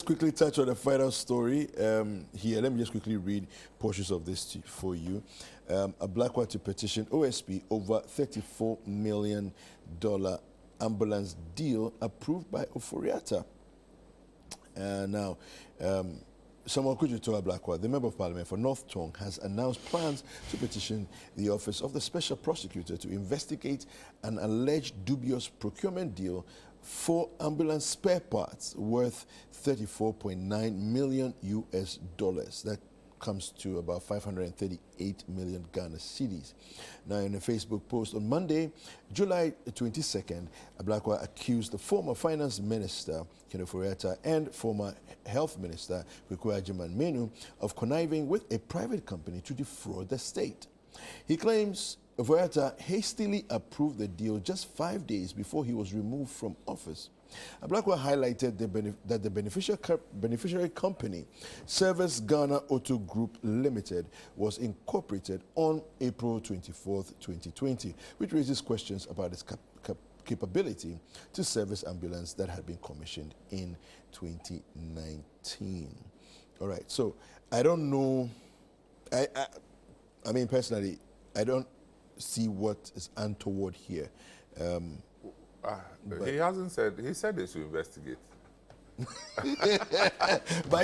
quickly touch on the final story here. Let me just quickly read portions of this for you. A Blackwater to petition OSP over $34 million ambulance deal approved by Oforiatta. Now, Samuel Kujutoa Blackwater, the Member of Parliament for North Tongu, has announced plans to petition the Office of the Special Prosecutor to investigate an alleged dubious procurement deal for ambulance spare parts worth $34.9 million US. That comes to about 538 million Ghana cedis. Now, in a Facebook post on Monday, July 22nd, Ablakwa accused the former Finance Minister, Ken Oforiatta, and former Health Minister, Kwekwe Agyeman-Menu, of conniving with a private company to defraud the state. He claims Oforiatta hastily approved the deal just 5 days before he was removed from office. Ablakwa highlighted that the beneficiary company, Service Ghana Auto Group Limited, was incorporated on April 24th, 2020, which raises questions about its capability to service ambulance that had been commissioned in 2019. All right, so I don't know, I mean, personally, I don't see what is untoward here. He hasn't said, he said they should investigate. But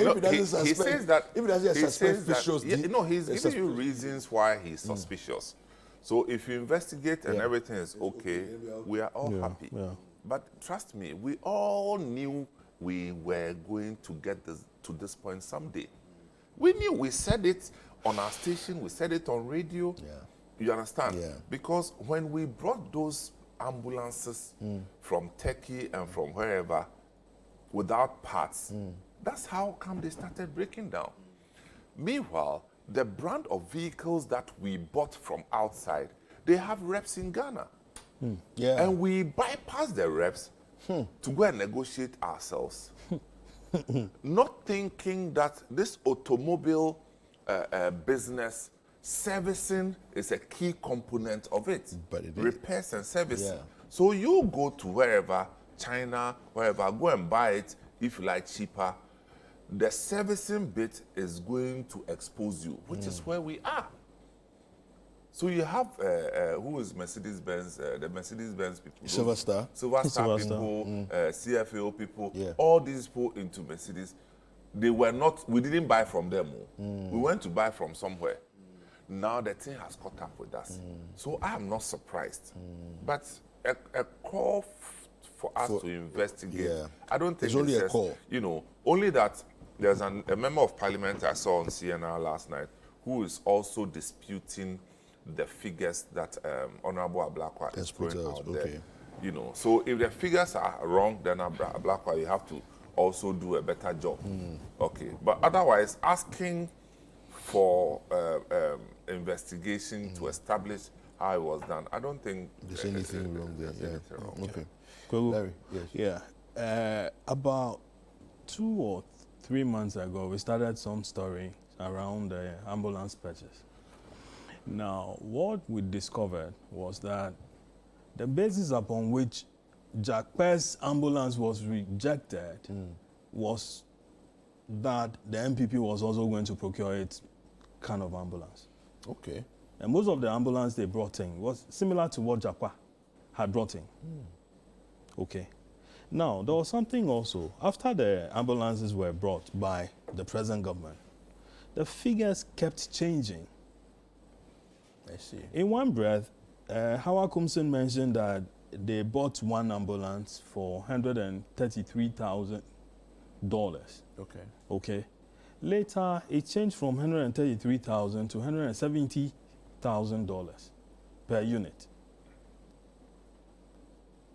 No, if he doesn't suspect, he says that, if he doesn't suspect that, yeah, no, he's giving you reasons why he's suspicious. So if you investigate and everything is okay, we are all happy. Yeah. But trust me, we all knew we were going to get to this point someday. We knew, we said it on our station, we said it on radio. Yeah. You understand? Yeah. Because when we brought those ambulances from Turkey and from wherever without parts, that's how come they started breaking down. Meanwhile, the brand of vehicles that we bought from outside, they have reps in Ghana. Yeah. And we bypass the reps to go and negotiate ourselves. Not thinking that this automobile business servicing is a key component of it. But it is. Repairs and servicing. Yeah. So you go to wherever, China, wherever, go and buy it if you like cheaper. The servicing bit is going to expose you, which is where we are. So you have, who is Mercedes-Benz, the Mercedes-Benz people. Silver Star. Silver Star Silver people, CFAO people, Yeah. all these people into Mercedes. They were not, we didn't buy from them. We went to buy from somewhere. Now the thing has caught up with us. So I am not surprised. But a call for us to investigate, yeah. I don't think It's only a says, call. You know, only that there's a member of parliament I saw on CNN last night who is also disputing the figures that Honorable Ablakwa is put throwing out, out there. okay. You know, so if the figures are wrong, then Ablakwa, you have to also do a better job. Okay, but otherwise, asking for investigation to establish how it was done, I don't think There's anything wrong there. there's Yeah. anything wrong. Okay. Kwegu, Larry, yes. Yeah. About 2 or 3 months ago, we started some story around the ambulance purchase. Now, what we discovered was that the basis upon which Jack Pear's ambulance was rejected was that the MPP was also going to procure its kind of ambulance. Okay. And most of the ambulance they brought in was similar to what Jakwa had brought in. Okay. Now, there was something also. After the ambulances were brought by the present government, the figures kept changing. I see. In one breath, Howard Kumson mentioned that they bought one ambulance for $133,000. Okay. Okay. Later, it changed from $133,000 to $170,000 per unit.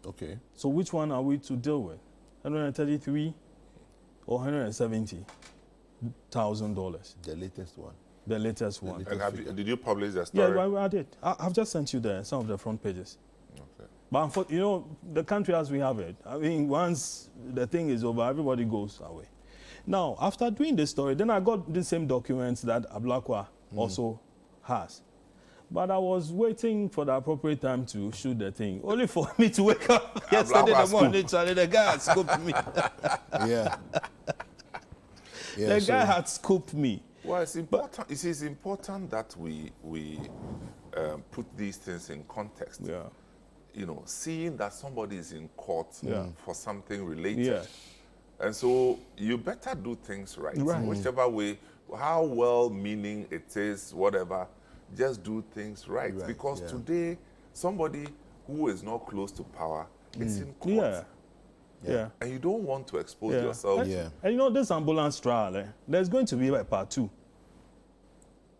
Okay. So which one are we to deal with? $133 or $170,000? The latest one. The latest one. And did you publish the story? Yeah, I did. I've just sent you some of the front pages. Okay. But you know, the country as we have it, I mean, once the thing is over, everybody goes away. Now, after doing this story, then I got the same documents that Ablakwa also has. But I was waiting for the appropriate time to shoot the thing, only for me to wake up yesterday in the morning, Charlie, the guy had scoped me. Yeah. Yeah, the so- guy had scooped me. Well, it's important. It is important that we put these things in context. Yeah. You know, seeing that somebody is in court for something related. Yeah. And so you better do things right. Right. Whichever way, how well-meaning it is, whatever, just do things right. Right, Because yeah. today, somebody who is not close to power is in court. Yeah. Yeah. And you don't want to expose Yeah. yourself. Yeah. And you know, this ambulance trial, there's going to be a part 2.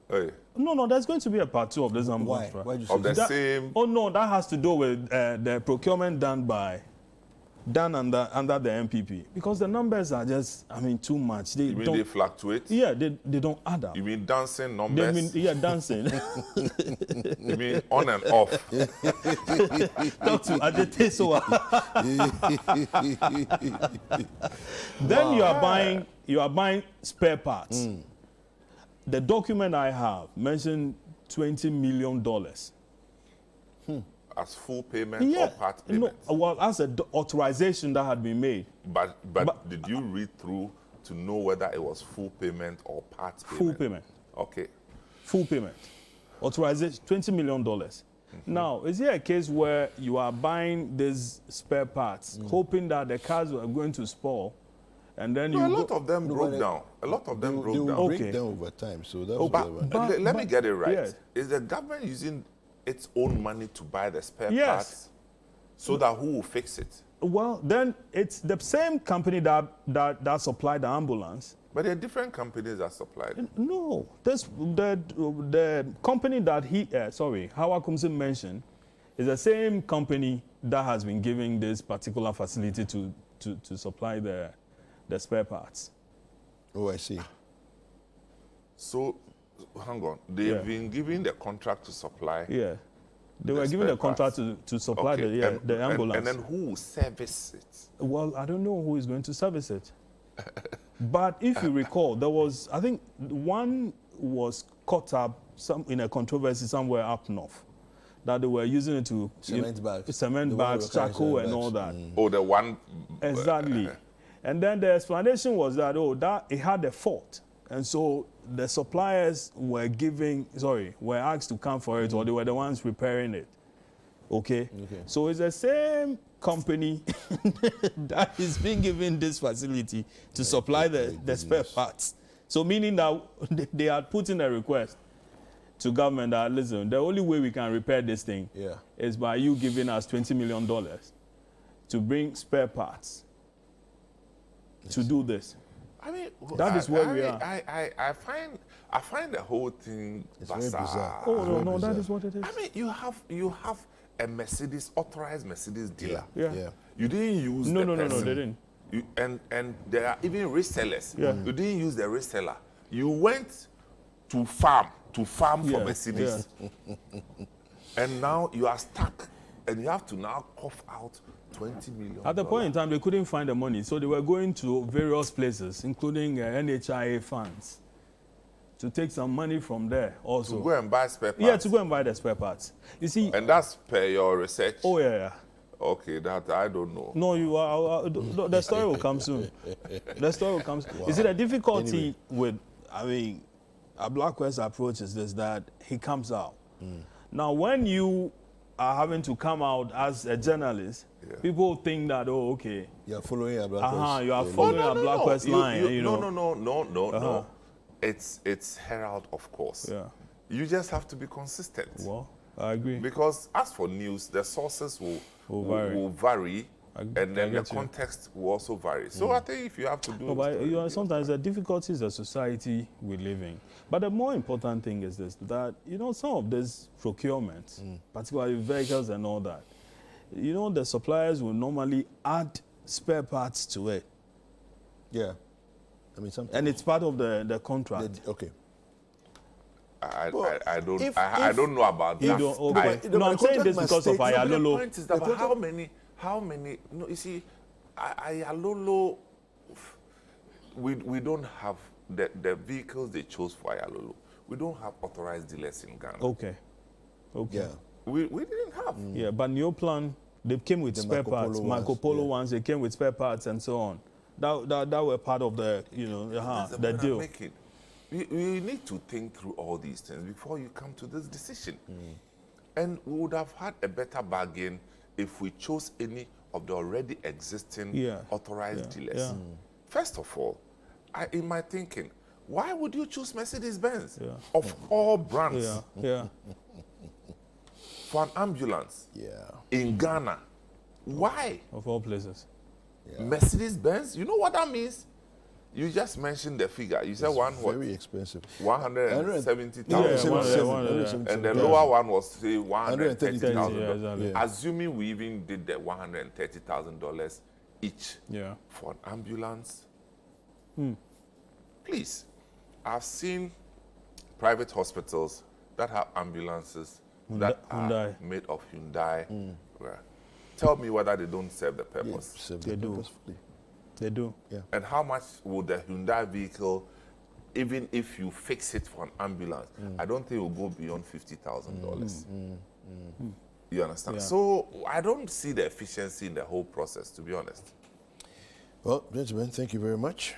Hey, No, there's going to be a part 2 of this ambulance Why? trial. Why do you say of the that? same. Oh no, that has to do with the procurement done under the MPP, because the numbers are just, I mean, too much. They You mean don't. they fluctuate? Yeah, they don't add up. You mean dancing They numbers? mean, yeah, dancing. You mean on and off? Talk to Adete so. Then you are buying spare parts. The document I have mentioned $20 million. As full payment or part payment? No, well, as an authorization that had been made. But did you read through to know whether it was full payment or part payment? Full payment. Okay. Full payment. Authorization, $20 million. Now, is there a case where you are buying these spare parts, hoping that the cars are going to spoil, and then No, you a go- lot of them broke down. A lot of them They broke will down. break Okay. down over time. So that's Okay. whatever. But- Let me get it right. yes. Is the government using its own money to buy the spare Yes. parts so that who will fix it? Well, then it's the same company that supplied the ambulance. But there are different companies that supplied it. No, the company that Howard Kumsin mentioned is the same company that has been giving this particular facility to supply the spare parts. Oh, I see. So, hang on. They've Yeah. been given the contract to supply. Yeah, they were The given spare the contract parts. to supply Okay, the ambulance. And then who will service it? Well, I don't know who is going to service it. But if you recall, there was, I think, one was caught up in a controversy somewhere up north, that they were using it to Cement bags. cement The one bags, with the charcoal, cement and bags. all that. Oh, the one. Exactly. And then the explanation was that that it had a fault, and so the suppliers were asked to come for it, or they were the ones repairing it. Okay. So it's the same company that is being given this facility to supply the spare parts. So meaning that they are putting a request to government that, listen, the only way we can repair this thing is by you giving us $20 million to bring spare parts to do this. I mean, That is where we are. I find the whole thing It's very bizarre. bizarre. Oh, Very no, that bizarre. is what it is. I mean, you have a Mercedes, authorized Mercedes dealer. Yeah. You didn't use No, the no, person. they didn't. And there are even resellers. Yeah. You didn't use the reseller. You went to farm for Yeah, Mercedes. And now you are stuck. And you have to now cough out $20 million. At the point in time, they couldn't find the money, so they were going to various places, including NHIA funds, to take some money from there also. to go and buy spare parts. Yeah, to go and buy the spare parts. You see, And that's per your research. oh yeah. Okay, that I don't know. No, you are. The story will come soon. The story will come soon. You see, the difficulty with, a Black West approach is this, that he comes out. Now, when you are having to come out as a journalist, people think that, oh, okay. You're following a Black West. You are following a Black West line. No. It's Herald, of course. Yeah. You just have to be consistent. Well, I agree. Because as for news, the sources will vary, and then the get you. context will also vary. So I think if you have to do No, but sometimes the difficulty is the society we live in. But the more important thing is this, that, some of this procurement, particularly vehicles and all that, the suppliers will normally add spare parts to it. Yeah. I mean, something. And it's part of the contract. Okay. I don't if- know about You that. don't- No, okay. but No, I'm the saying contract this must because of state- No, but The Ayalolo. point is that but how many? No, you see, Ayalolo, we don't have the vehicles they chose for Ayalolo. We don't have authorized dealers in Ghana. Okay. Yeah. We didn't have. Yeah, but Neoplan, they came with The spare Marco parts. Polo Marco ones, Polo yeah. ones, they came with spare parts and so on. that were part of the, you know, That's the point I'm deal. making. You need to think through all these things before you come to this decision. And we would have had a better bargain if we chose any of the already existing authorized dealers. Yeah. First of all, in my thinking, why would you choose Mercedes-Benz of all brands for an ambulance in Ghana? Why? Of all places. Mercedes-Benz? You know what that means? You just mentioned the figure. You said one was very expensive. 170,000. And the lower one was say $130,000. exactly. Assuming we even did the $130,000 each for an ambulance. Please, I've seen private hospitals that have ambulances that are made of Hyundai. Tell me whether they don't serve the purpose. They do. They do. Yeah. And how much would the Hyundai vehicle, even if you fix it for an ambulance, I don't think it will go beyond $50,000. You understand? Yeah. So I don't see the efficiency in the whole process, to be honest. Well, gentlemen, thank you very much.